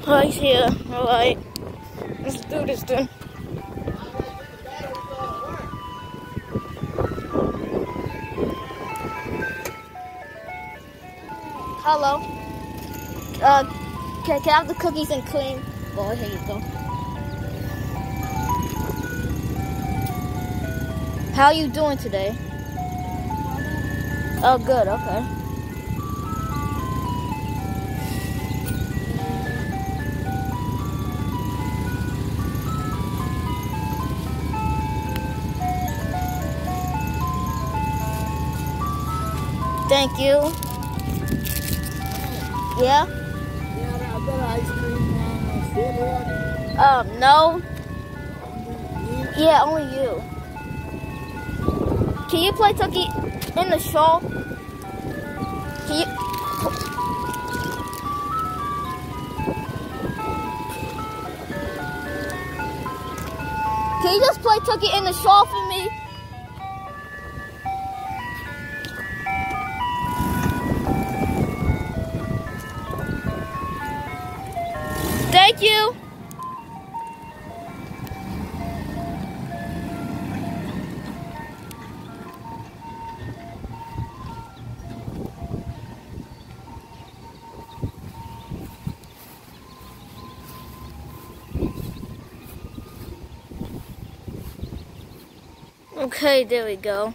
Oh, he's here. Alright. Let's do this then. Hello. Can I have the cookies and cream? Oh, here you go. How are you doing today? Oh, good. Okay. Thank you. Yeah? Yeah, I got ice cream sit here. No. Yeah, only you. Can you play Tucky in the shawl? Can you? Can you just play Tucky in the shawl for me? Thank you. Okay, there we go.